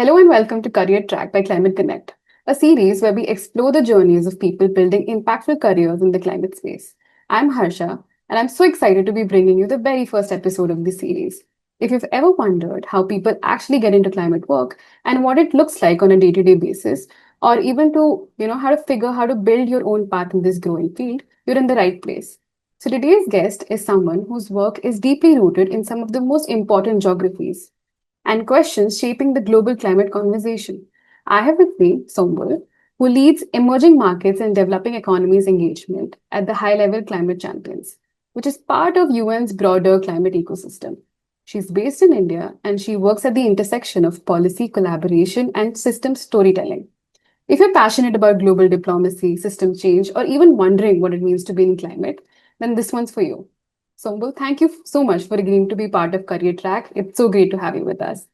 Hello and welcome to Career Track by ClimateConnect, a series where we explore the journeys of people building impactful careers in the climate space. I'm Harsha, and I'm so excited to be bringing you the very first episode of this series. If you've ever wondered how people actually get into climate work and what it looks like on a day-to-day basis, or even to how to figure how to build your own path in this growing field, you're in the right place. So today's guest is someone whose work is deeply rooted in some of the most important geographies and questions shaping the global climate conversation. I have with me Sombul, who leads emerging markets and developing economies engagement at the high level climate champions, which is part of UN's broader climate ecosystem. She's based in India and she works at the intersection of policy, collaboration, and system storytelling. If you're passionate about global diplomacy, system change, or even wondering what it means to be in climate, then this one's for you. Sombul, thank you so much for agreeing to be part of Career Track. It's so great to have you with us.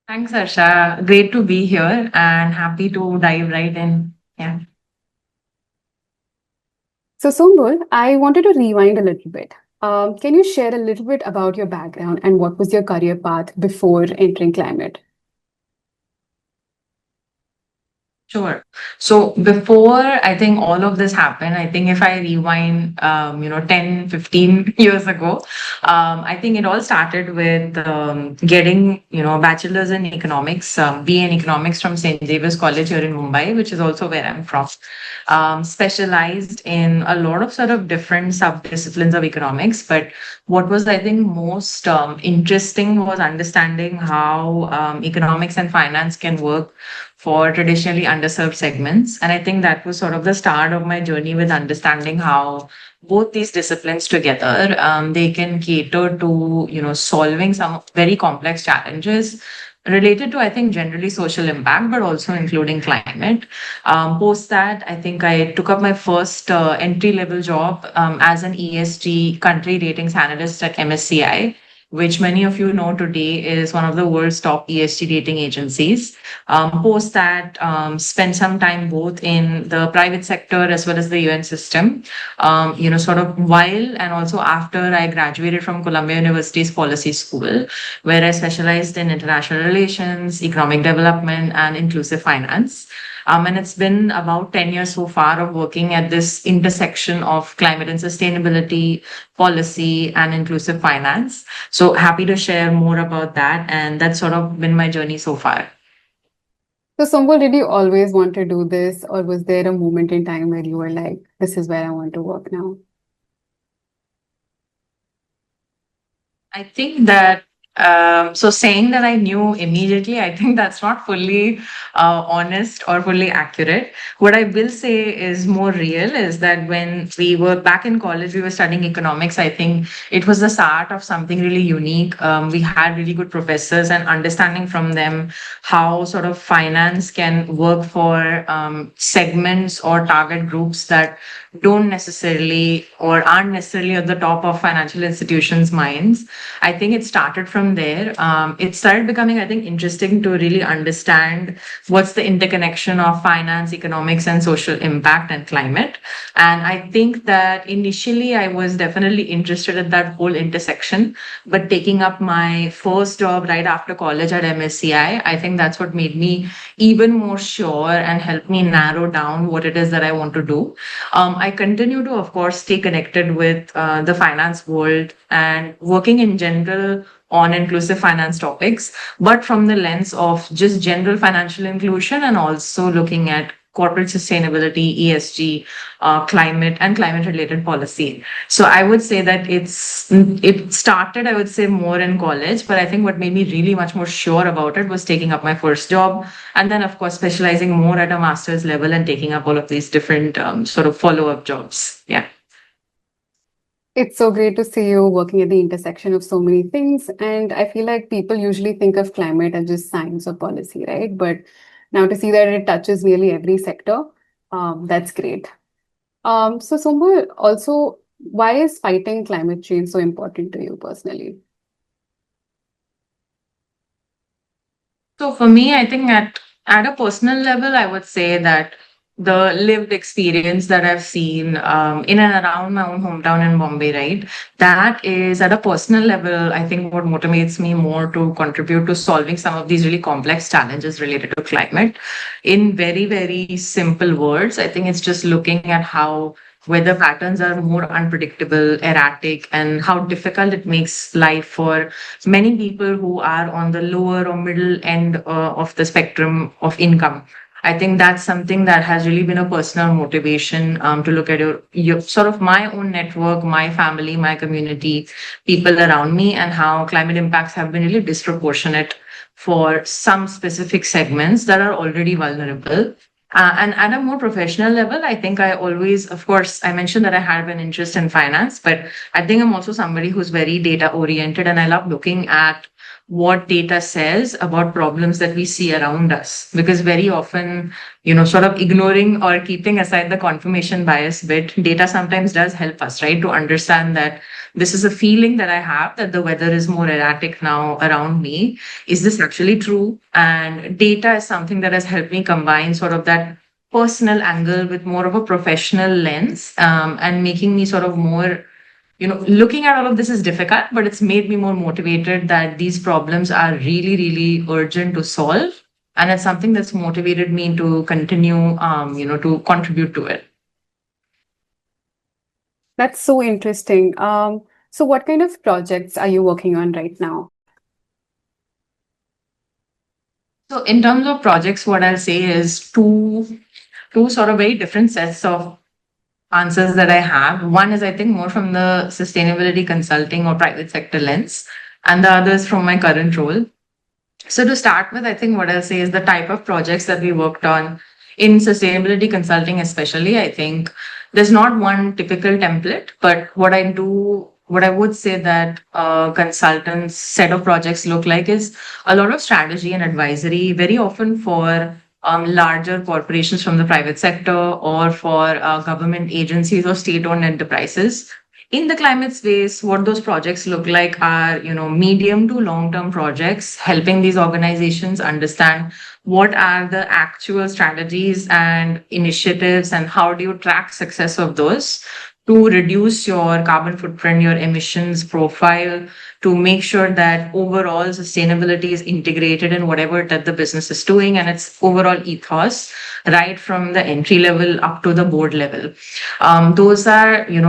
Thanks, Arsha. Great to be here and happy to dive right in. Yeah, So, Sombul, I wanted to rewind a little bit. Can you share a little bit about your background and what was your career path before entering climate? sure. So before I think all of this happened, I think if I rewind, 10, 15 years ago, I think it all started with getting, a bachelor's in economics, BA in economics from St. Xavier's College here in Mumbai, which is also where I'm from. Specialized in a lot of sort of different sub-disciplines of economics. But what was, I think, most interesting was understanding how economics and finance can work for traditionally underserved segments. And I think that was sort of the start of my journey with understanding how both these disciplines together, they can cater to, solving some very complex challenges related to, I think, generally social impact, but also including climate. Post that, I think I took up my first entry level job as an ESG country ratings analyst at MSCI, which many of you know today is one of the world's top ESG rating agencies. Post that, spent some time both in the private sector as well as the UN system, sort of while and also after I graduated from Columbia University's policy school, where I specialized in international relations, economic development, and inclusive finance. And it's been about 10 years so far of working at this intersection of climate and sustainability, policy, and inclusive finance. So happy to share more about that. And that's sort of been my journey so far. So, Sombul, did you always want to do this, or was there a moment in time where you were like, this is where I want to work now? I think that so saying that I knew immediately, I think that's not fully honest or fully accurate. What I will say is more real is that when we were back in college, we were studying economics. I think it was the start of something really unique. We had really good professors and understanding from them how sort of finance can work for segments or target groups that don't necessarily or aren't necessarily at the top of financial institutions' minds. I think it started from there. It started becoming, I think, interesting to really understand what's the interconnection of finance, economics, and social impact and climate. And I think that initially I was definitely interested in that whole intersection. But taking up my first job right after college at MSCI, I think that's what made me even more sure and helped me narrow down what it is that I want to do. I continue to, of course, stay connected with the finance world and working in general on inclusive finance topics, but from the lens of just general financial inclusion and also looking at corporate sustainability, ESG, climate, and climate related policy. So I would say that it started, I would say, more in college, but I think what made me really much more sure about it was taking up my first job, and then of course specializing more at a master's level and taking up all of these different sort of follow up jobs. Yeah. It's so great to see you working at the intersection of so many things. And I feel like people usually think of climate as just science or policy, right? But now to see that it touches nearly every sector, that's great. So, Sombul, also, why is fighting climate change so important to you personally? So for me, I think at a personal level, I would say that the lived experience that I've seen in and around my own hometown in Bombay, right? That is at a personal level, I think what motivates me more to contribute to solving some of these really complex challenges related to climate. In very, very simple words, I think it's just looking at how weather patterns are more unpredictable, erratic, and how difficult it makes life for many people who are on the lower or middle end of the spectrum of income. I think that's something that has really been a personal motivation to look at your sort of my own network, my family, my community, people around me, and how climate impacts have been really disproportionate for some specific segments that are already vulnerable. And at a more professional level, I think I always, of course, I mentioned that I have an interest in finance, but I think I'm also somebody who's very data oriented and I love looking at what data says about problems that we see around us. Because very often, sort of ignoring or keeping aside the confirmation bias bit, data sometimes does help us, right, to understand that this is a feeling that I have that the weather is more erratic now around me. Is this actually true? And data is something that has helped me combine sort of that personal angle with more of a professional lens, and making me sort of more, looking at all of this is difficult, but it's made me more motivated that these problems are really, really urgent to solve. And it's something that's motivated me to continue, to contribute to it. That's so interesting. So what kind of projects are you working on right now? So in terms of projects, what I'll say is two sort of very different sets of answers that I have. One is, I think, more from the sustainability consulting or private sector lens, and the other is from my current role. So to start with, I think what I'll say is the type of projects that we worked on in sustainability consulting, especially, I think there's not one typical template, but what I would say that consultants set of projects look like is a lot of strategy and advisory, very often for larger corporations from the private sector or for government agencies or state-owned enterprises. In the climate space, what those projects look like are, medium to long-term projects, helping these organizations understand what are the actual strategies and initiatives and how do you track success of those to reduce your carbon footprint, your emissions profile, to make sure that overall sustainability is integrated in whatever that the business is doing and its overall ethos, right from the entry level up to the board level. Those are, in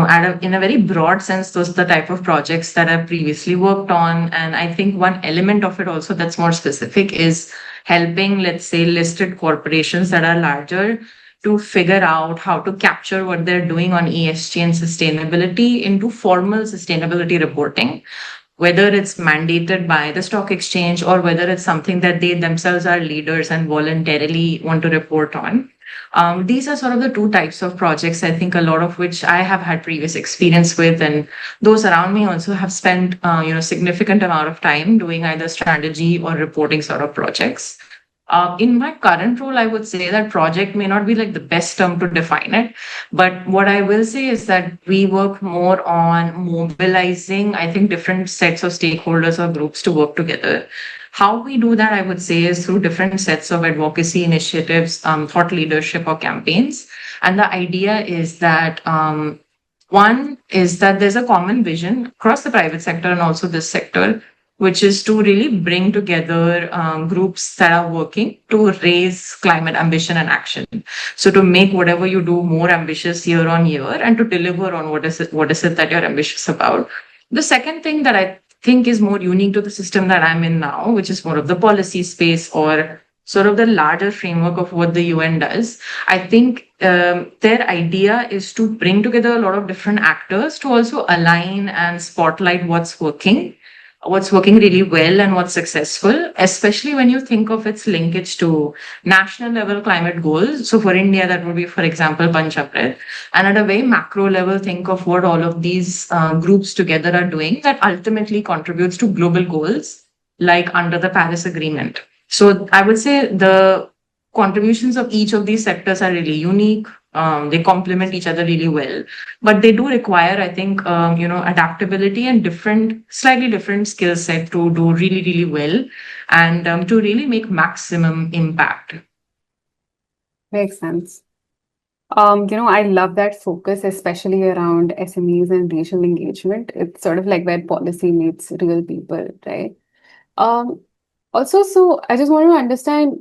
a very broad sense, those are the type of projects that I've previously worked on. And I think one element of it also that's more specific is helping, let's say, listed corporations that are larger to figure out how to capture what they're doing on ESG and sustainability into formal sustainability reporting, whether it's mandated by the stock exchange or whether it's something that they themselves are leaders and voluntarily want to report on. These are sort of the two types of projects, I think, a lot of which I have had previous experience with, and those around me also have spent, significant amount of time doing either strategy or reporting sort of projects. In my current role, I would say that project may not be like the best term to define it, but what I will say is that we work more on mobilizing, I think, different sets of stakeholders or groups to work together. How we do that, I would say, is through different sets of advocacy initiatives, thought leadership, or campaigns. And the idea is that one is that there's a common vision across the private sector and also this sector, which is to really bring together groups that are working to raise climate ambition and action. So to make whatever you do more ambitious year on year and to deliver on what is it that you're ambitious about. The second thing that I think is more unique to the system that I'm in now, which is more of the policy space or sort of the larger framework of what the UN does. I think their idea is to bring together a lot of different actors to also align and spotlight what's working really well and what's successful, especially when you think of its linkage to national level climate goals. So for India, that would be, for example, Panchamrit. And at a very macro level, think of what all of these groups together are doing that ultimately contributes to global goals, like under the Paris Agreement. So I would say the contributions of each of these sectors are really unique. They complement each other really well, but they do require, I think, adaptability and slightly different skill set to do really, really well and to really make maximum impact. Makes sense. I love that focus, especially around SMEs and racial engagement. It's sort of like where policy meets real people, right? Um, Also, so I just want to understand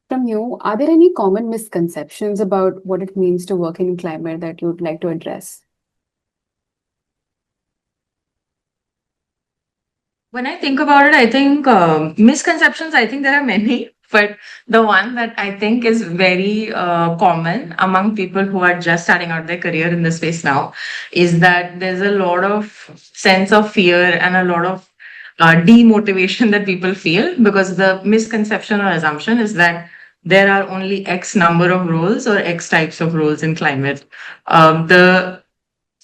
from you, are there any common misconceptions about what it means to work in climate that you'd like to address? When I think about it, I think misconceptions, I think there are many, but the one that I think is very common among people who are just starting out their career in this space now is that there's a lot of sense of fear and a lot of demotivation that people feel because the misconception or assumption is that there are only X number of roles or X types of roles in climate. The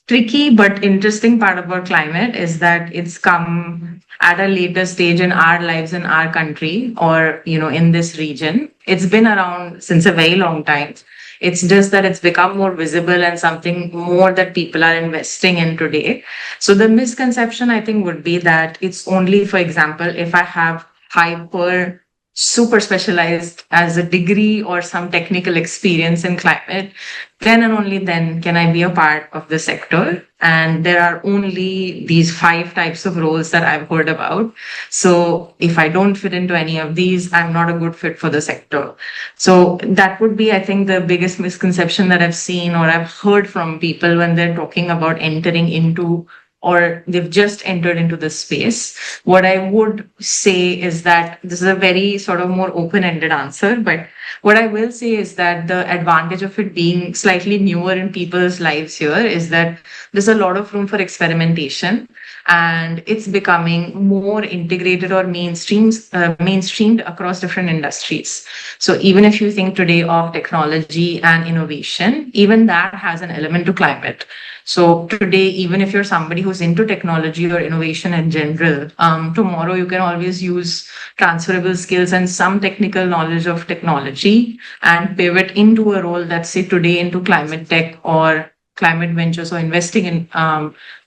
tricky but interesting part about climate is that it's come at a later stage in our lives in our country or in this region. It's been around since a very long time. It's just that it's become more visible and something more that people are investing in today. So the misconception I think would be that it's only, for example, if I have hyper super specialized as a degree or some technical experience in climate, then and only then can I be a part of the sector. And there are only these five types of roles that I've heard about. So if I don't fit into any of these, I'm not a good fit for the sector. So that would be, I think, the biggest misconception that I've seen or I've heard from people when they're talking about entering into or they've just entered into this space. What I would say is that this is a very sort of more open ended answer, but what I will say is that the advantage of it being slightly newer in people's lives here is that there's a lot of room for experimentation and it's becoming more integrated or mainstreamed across different industries. So even if you think today of technology and innovation, even that has an element to climate. So today, even if you're somebody who's into technology or innovation in general, tomorrow you can always use transferable skills and some technical knowledge of technology and pivot into a role that's say today into climate tech or climate ventures or investing in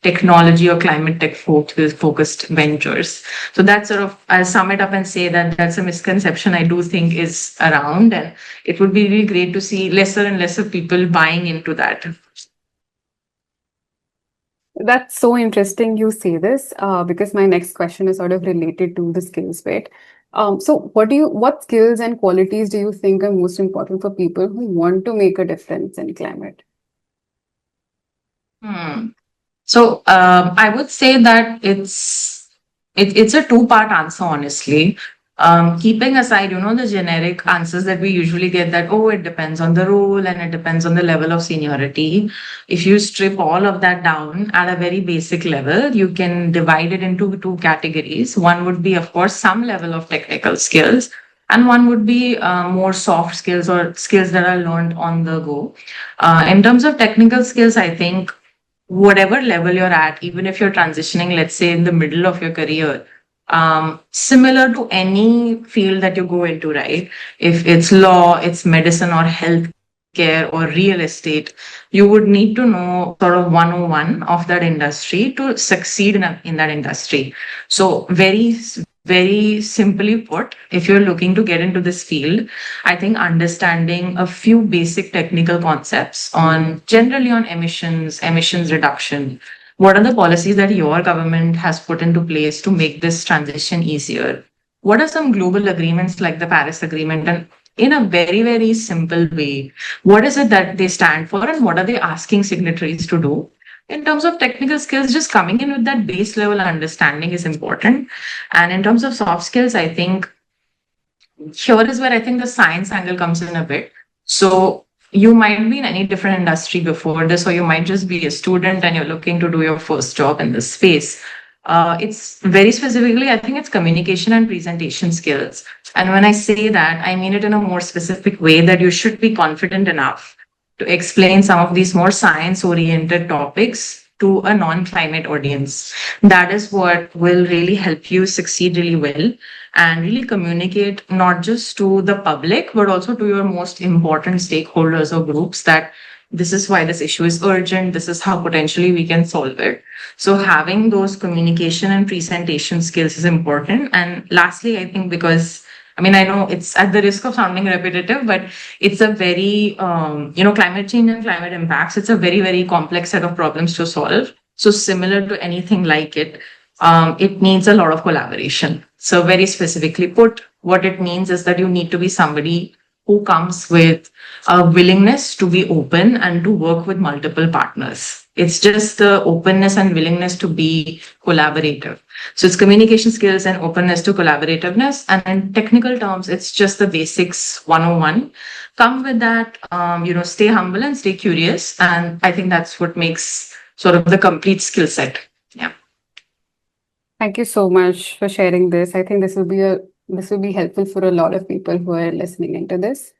technology or climate tech focused ventures. So that's sort of, I'll sum it up and say that that's a misconception I do think is around. And it would be really great to see lesser and lesser people buying into that. That's so interesting you say this, because my next question is sort of related to the skills bit. So what skills and qualities do you think are most important for people who want to make a difference in climate? Hmm. So I would say that it's a two-part answer, honestly. Keeping aside, the generic answers that we usually get that, oh, it depends on the role and it depends on the level of seniority. If you strip all of that down at a very basic level, you can divide it into two categories. One would be, of course, some level of technical skills, and one would be more soft skills or skills that are learned on the go. In terms of technical skills, I think whatever level you're at, even if you're transitioning, let's say in the middle of your career, similar to any field that you go into, right? If it's law, it's medicine or healthcare or real estate, you would need to know sort of 101 of that industry to succeed in that industry. So very simply put, if you're looking to get into this field, I think understanding a few basic technical concepts on generally on emissions reduction. What are the policies that your government has put into place to make this transition easier? What are some global agreements like the Paris Agreement? And in a very, very simple way, what is it that they stand for and what are they asking signatories to do? In terms of technical skills, just coming in with that base level understanding is important. And in terms of soft skills, I think here is where I think the science angle comes in a bit. So you might be in any different industry before this, or you might just be a student and you're looking to do your first job in this space. It's very specifically, I think it's communication and presentation skills. And when I say that, I mean it in a more specific way that you should be confident enough to explain some of these more science oriented topics to a non climate audience. That is what will really help you succeed really well and really communicate not just to the public, but also to your most important stakeholders or groups that this is why this issue is urgent, this is how potentially we can solve it. So having those communication and presentation skills is important. And lastly, I think because I mean, I know it's at the risk of sounding repetitive, but it's a very, climate change and climate impacts. It's a very, very complex set of problems to solve. So similar to anything like it, it needs a lot of collaboration. So very specifically put, what it means is that you need to be somebody who comes with a willingness to be open and to work with multiple partners. It's just the openness and willingness to be collaborative. So it's communication skills and openness to collaborativeness. And in technical terms, it's just the basics 101. Come with that, stay humble and stay curious. And I think that's what makes sort of the complete skill set. Yeah. Thank you so much for sharing this. I think this will be helpful for a lot of people who are listening into this.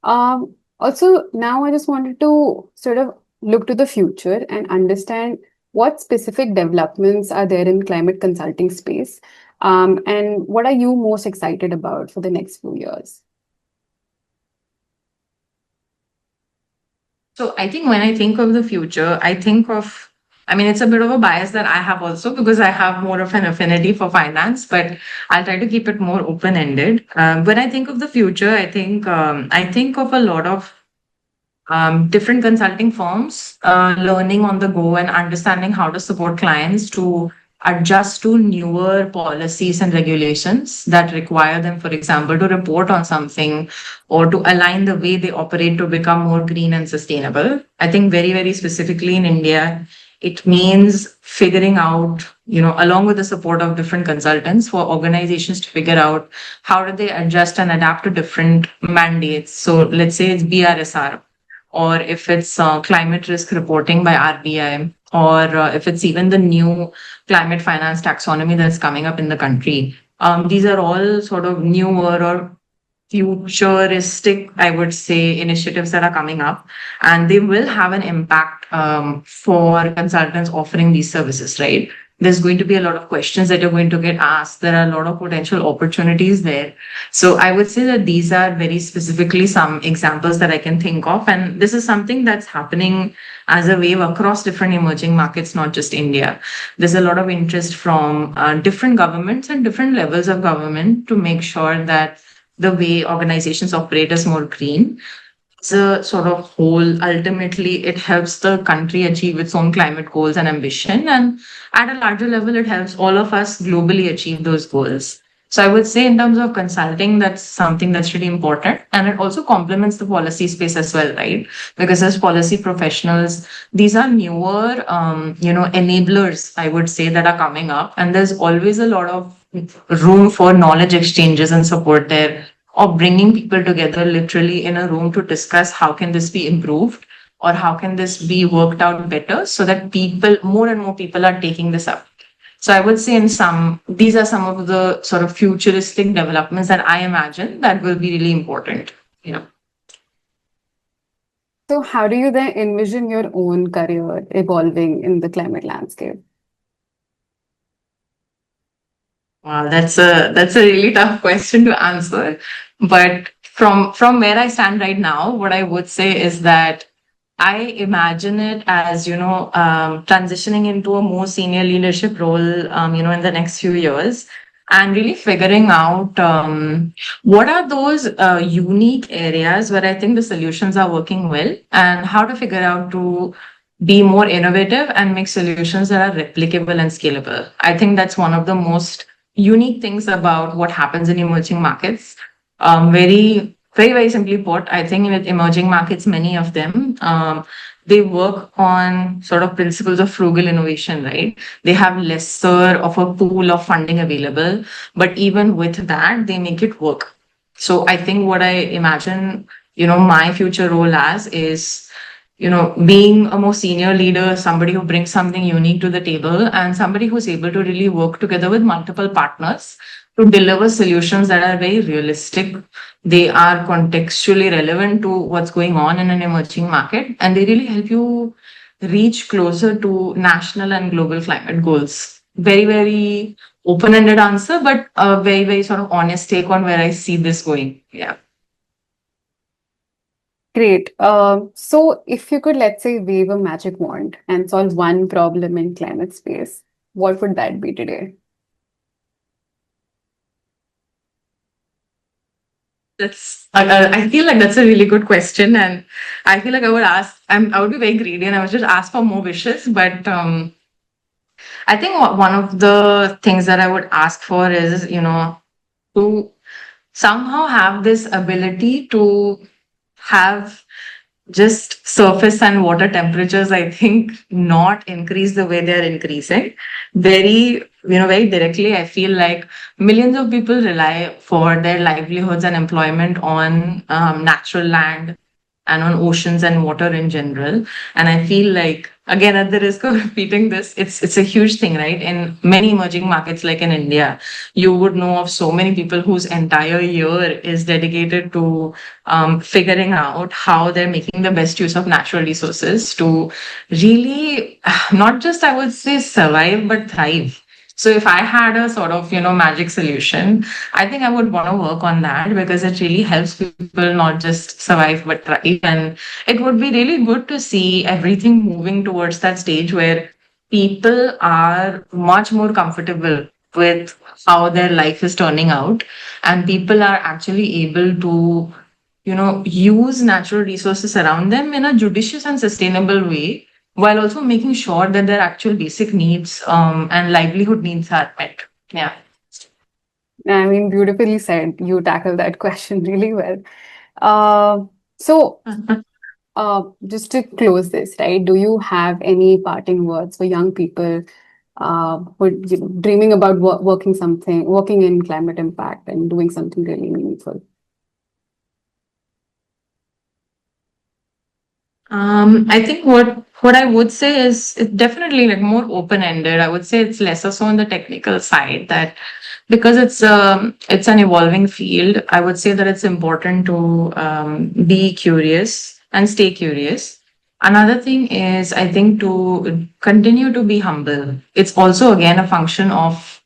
Also, now I just wanted to sort of look to the future and understand what specific developments are there in climate consulting space, and what are you most excited about for the next few years? So I think when I think of the future, I mean, it's a bit of a bias that I have also because I have more of an affinity for finance, but I'll try to keep it more open ended. When I think of the future, I think of a lot of different consulting firms learning on the go and understanding how to support clients to adjust to newer policies and regulations that require them, for example, to report on something or to align the way they operate to become more green and sustainable. I think very, very specifically in India, it means figuring out, along with the support of different consultants for organizations to figure out how do they adjust and adapt to different mandates. So let's say it's BRSR, or if it's climate risk reporting by RBI, or if it's even the new climate finance taxonomy that's coming up in the country. These are all sort of newer or futuristic, I would say, initiatives that are coming up, and they will have an impact for consultants offering these services, right? There's going to be a lot of questions that you're going to get asked. There are a lot of potential opportunities there. So I would say that these are very specifically some examples that I can think of. And this is something that's happening as a wave across different emerging markets, not just India. There's a lot of interest from different governments and different levels of government to make sure that the way organizations operate is more green. As a sort of whole, ultimately, it helps the country achieve its own climate goals and ambition. And at a larger level, it helps all of us globally achieve those goals. So I would say in terms of consulting, that's something that's really important. And it also complements the policy space as well, right? Because as policy professionals, these are newer, enablers, I would say, that are coming up. And there's always a lot of room for knowledge exchanges and support there, or bringing people together literally in a room to discuss how can this be improved or how can this be worked out better so that more and more people are taking this up. So I would say these are some of the sort of futuristic developments that I imagine that will be really important. So, how do you then envision your own career evolving in the climate landscape? Wow, that's a really tough question to answer. But from where I stand right now, what I would say is that I imagine it as, transitioning into a more senior leadership role, in the next few years, and really figuring out what are those unique areas where I think the solutions are working well, and how to figure out to be more innovative and make solutions that are replicable and scalable. I think that's one of the most unique things about what happens in emerging markets. Very, very, very simply put, I think with emerging markets, many of them, they work on sort of principles of frugal innovation, right? They have lesser of a pool of funding available, but even with that, they make it work. So I think what I imagine, my future role as is, being a more senior leader, somebody who brings something unique to the table and somebody who's able to really work together with multiple partners to deliver solutions that are very realistic. They are contextually relevant to what's going on in an emerging market, and they really help you reach closer to national and global climate goals. Very, very open-ended answer, but a very, very sort of honest take on where I see this going. Yeah. Great. So, if you could, let's say, wave a magic wand and solve one problem in climate space, what would that be today? I feel like that's a really good question, and I feel like I would be very greedy, and I would just ask for more wishes. But I think one of the things that I would ask for is, to somehow have this ability to have just surface and water temperatures, I think, not increase the way they're increasing. Very directly, I feel like millions of people rely for their livelihoods and employment on natural land and on oceans and water in general. And I feel like, again, at the risk of repeating this, it's a huge thing, right? In many emerging markets like in India, you would know of so many people whose entire year is dedicated to figuring out how they're making the best use of natural resources to really not just, I would say, survive, but thrive. So if I had a sort of, magic solution, I think I would want to work on that because it really helps people not just survive, but thrive. And it would be really good to see everything moving towards that stage where people are much more comfortable with how their life is turning out, and people are actually able to use natural resources around them in a judicious and sustainable way, while also making sure that their actual basic needs and livelihood needs are met. Yeah. I mean, beautifully said. You tackled that question really well. Uh, so, just to close this, right? Do you have any parting words for young people who are dreaming about working in climate impact and doing something really meaningful? I think what I would say is it's definitely like more open ended. I would say it's lesser so on the technical side, that because it's an evolving field. I would say that it's important to be curious and stay curious. Another thing is, I think, to continue to be humble. It's also again a function of,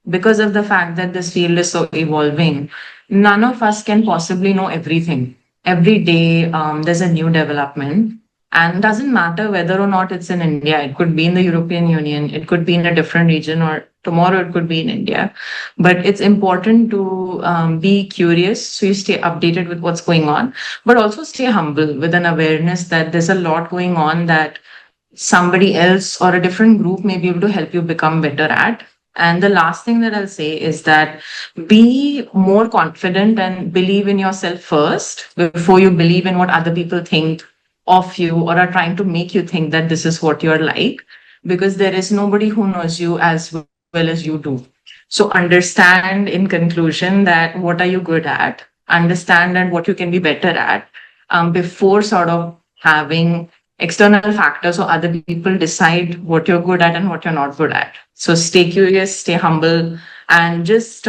because of the fact that this field is so evolving, none of us can possibly know everything. Every day, there's a new development. And it doesn't matter whether or not it's in India, it could be in the European Union, it could be in a different region, or tomorrow it could be in India. But it's important to be curious so you stay updated with what's going on, but also stay humble with an awareness that there's a lot going on that somebody else or a different group may be able to help you become better at. And the last thing that I'll say is that be more confident and believe in yourself first before you believe in what other people think of you or are trying to make you think that this is what you're like, because there is nobody who knows you as well as you do. So understand in conclusion that what are you good at, understand and what you can be better at, before sort of having external factors or other people decide what you're good at and what you're not good at. So stay curious, stay humble, and just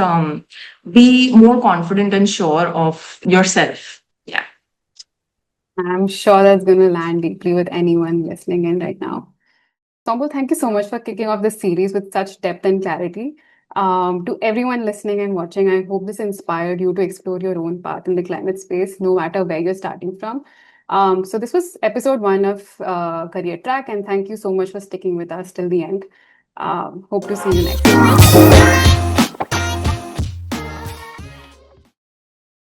be more confident and sure of yourself. Yeah. I'm sure that's going to land deeply with anyone listening in right now. Sombul, thank you so much for kicking off this series with such depth and clarity. To everyone listening and watching, I hope this inspired you to explore your own path in the climate space, no matter where you're starting from. So this was episode 1 of Career Track, and thank you so much for sticking with us till the end. Hope to see you next time.